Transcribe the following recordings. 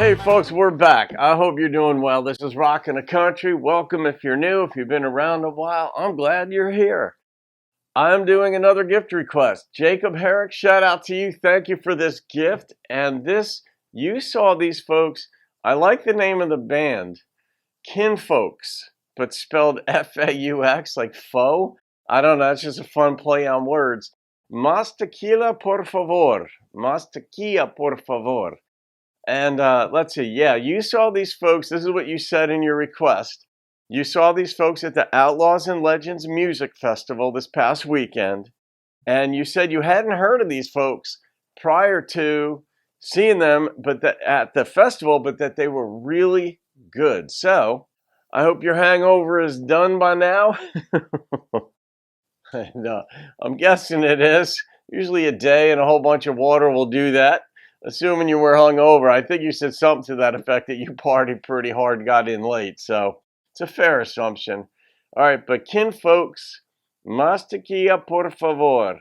Hey folks, we're back. I hope you're doing well. This is Rockin' the Country. Welcome if you're new. If you've been around a while, I'm glad you're here. I'm doing another gift request. Jacob Herricks, shout out to you. Thank you for this gift. And this, you saw these folks. I like the name of the band, Kinfolks, but spelled F-A-U-X, like faux. I don't know, it's just a fun play on words. Más tequila, por favor. Más tequila, por favor. And let's see, yeah, you saw these folks. This is what you said in your request. You saw these folks at the Outlaws and Legends Music Festival this past weekend. And you said you hadn't heard of these folks prior to seeing them at the festival, but that they were really good. So I hope your hangover is done by now. And, I'm guessing it is. Usually a day and a whole bunch of water will do that. Assuming you were hungover. I think you said something to that effect, that you partied pretty hard and got in late. So it's a fair assumption. All right, but Kinfolks, más tequila, por favor.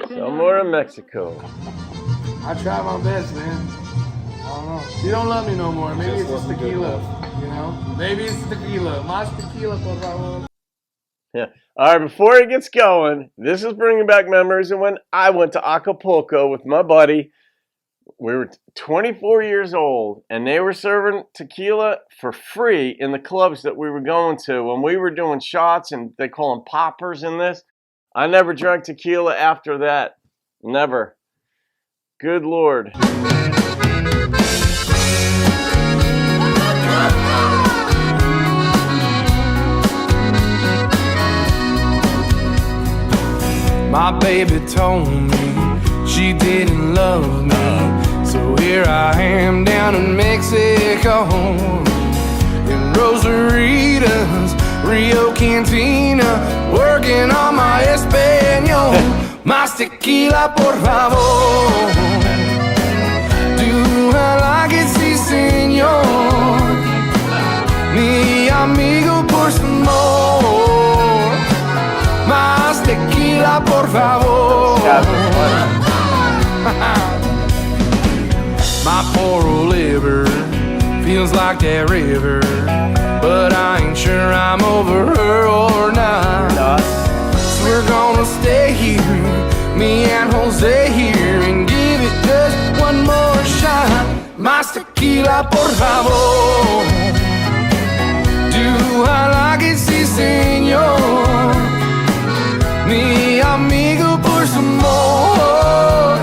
Somewhere in Mexico. I try my best, man. I don't know. You don't love me no more. Maybe it's just tequila. You know? Maybe it's tequila. Más tequila, por favor. Yeah. All right, before it gets going, this is bringing back memories of when I went to Acapulco with my buddy. We were 24 years old, and they were serving tequila for free in the clubs that we were going to. When we were doing shots, and they call them poppers in this, I never drank tequila after that. Never. Good Lord. My baby told me she didn't love me, so here I am down in Mexico, in Rosarita's Rio Cantina, working on my Espanol. Más tequila, por favor. Do I like it, sí, señor? Mi amigo, por some more. Más tequila, por favor. My poor old liver feels like that river, but I ain't sure I'm over her or not. So we're gonna stay here, me and Jose here, and give it just one more shot. Más tequila, por favor. Do I like it, sí, señor? Mi amigo, por some more.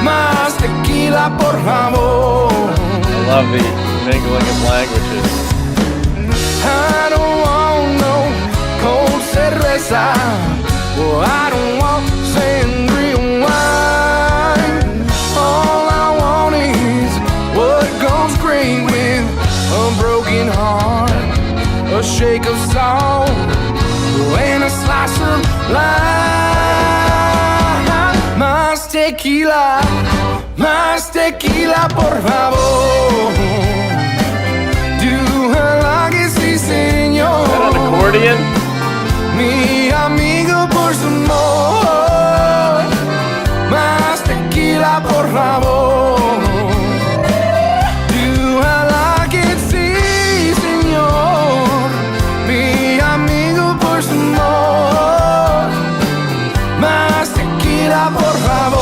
Más tequila, por favor. I love the mingling of languages. I don't want no cold cerveza. Well, I don't want sangria wine. All I want is what goes great with a broken heart, a shake of salt, and a slice of lime. Más tequila, por favor. Do I like it, sí, señor? Is that an accordion? Mi amigo, por some more. Más tequila, por favor. Do I like it, sí, señor? Mi amigo, por some more. Más tequila, por favor.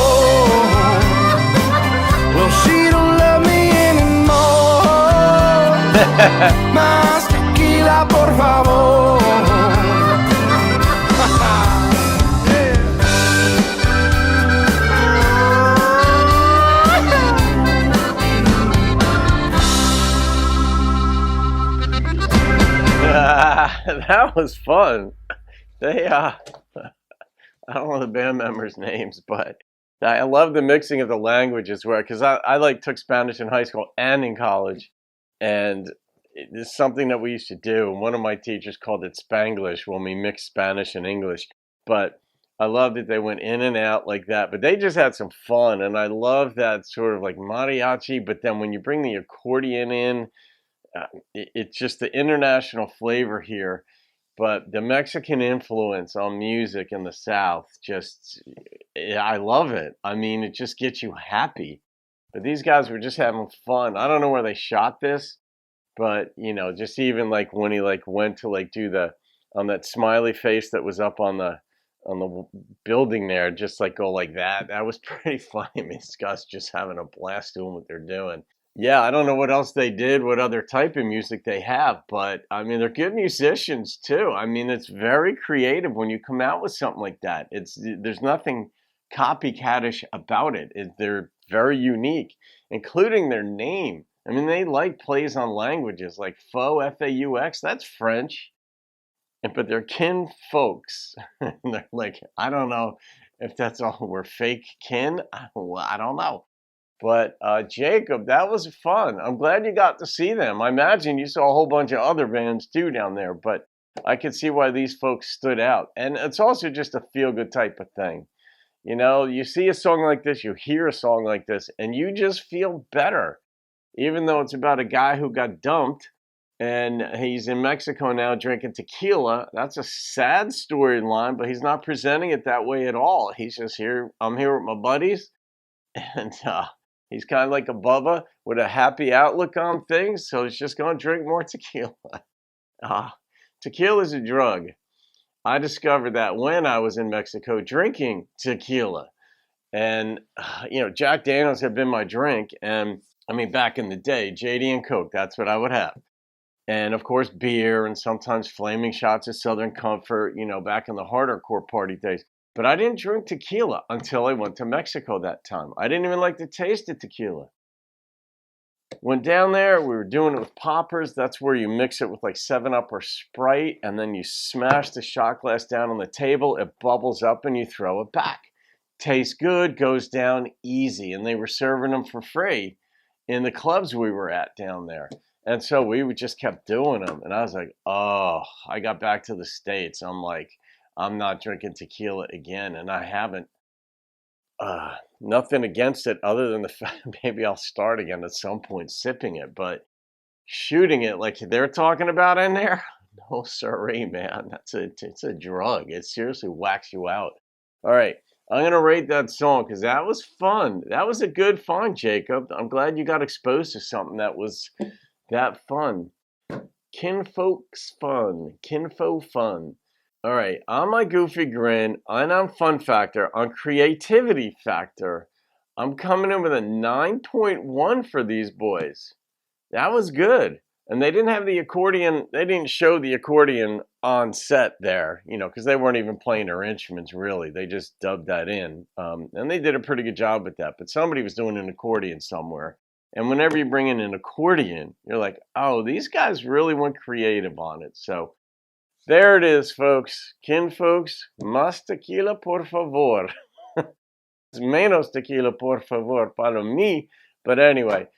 Well, she don't love me anymore. Más tequila, por favor. That was fun. They, I don't know the band members' names, but I love the mixing of the languages, because I like took Spanish in high school and in college, and it's something that we used to do. And one of my teachers called it Spanglish when we mixed Spanish and English. But I love that they went in and out like that. But they just had some fun, and I love that sort of like mariachi. But then when you bring the accordion in, it's just the international flavor here. But the Mexican influence on music in the South, I love it. I mean, it just gets you happy. But these guys were just having fun. I don't know where they shot this, but just even like when he like went to like do on that smiley face that was up on the building there, just like go like that. That was pretty funny. I mean, these guys just having a blast doing what they're doing. Yeah, I don't know what else they did, what other type of music they have, but I mean, they're good musicians too. I mean, it's very creative when you come out with something like that. There's nothing copycatish about it. They're very unique, including their name. I mean, they like plays on languages like Faux, F-A-U-X, that's French, but they're kin folks. They're like, I don't know if that's all, we're fake kin. I don't know. But Jacob, that was fun. I'm glad you got to see them. I imagine you saw a whole bunch of other bands too down there, but I could see why these folks stood out. And it's also just a feel-good type of thing. You see a song like this, you hear a song like this, and you just feel better. Even though it's about a guy who got dumped, and he's in Mexico now drinking tequila. That's a sad storyline, but he's not presenting it that way at all. He's just here. I'm here with my buddies, and he's kind of like a Bubba with a happy outlook on things, so he's just going to drink more tequila. Tequila is a drug. I discovered that when I was in Mexico drinking tequila. And, Jack Daniels had been my drink. And, I mean, back in the day, JD and Coke, that's what I would have. And, of course, beer and sometimes flaming shots of Southern Comfort, back in the harder core party days. But I didn't drink tequila until I went to Mexico that time. I didn't even like the taste of tequila. Went down there, we were doing it with poppers. That's where you mix it with like 7-Up or Sprite, and then you smash the shot glass down on the table. It bubbles up and you throw it back. Tastes good, goes down easy. And they were serving them for free in the clubs we were at down there. And so we just kept doing them. And I was like, oh, I got back to the States. I'm like, I'm not drinking tequila again. And I haven't. Nothing against it other than the fact maybe I'll start again at some point sipping it. But shooting it like they're talking about in there, no siree, man. It's a drug. It seriously whacks you out. All right, I'm going to rate that song because that was fun. That was a good find, Jacob. I'm glad you got exposed to something that was that fun. Kinfolk's fun. Kinfo fun. All right, on my goofy grin and on fun factor, on creativity factor, I'm coming in with a 9.1 for these boys. That was good. And they didn't have the accordion, they didn't show the accordion on set there, because they weren't even playing their instruments really. They just dubbed that in. And they did a pretty good job with that. But somebody was doing an accordion somewhere. And whenever you bring in an accordion, you're like, oh, these guys really went creative on it. So there it is, folks. Kinfolks, más tequila, por favor. Menos tequila, por favor, para mí. But anyway,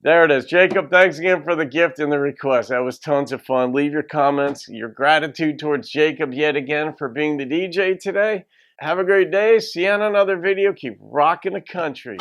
there it is. Jacob, thanks again for the gift and the request. That was tons of fun. Leave your comments, your gratitude towards Jacob yet again for being the DJ today. Have a great day. See you on another video. Keep rocking the country.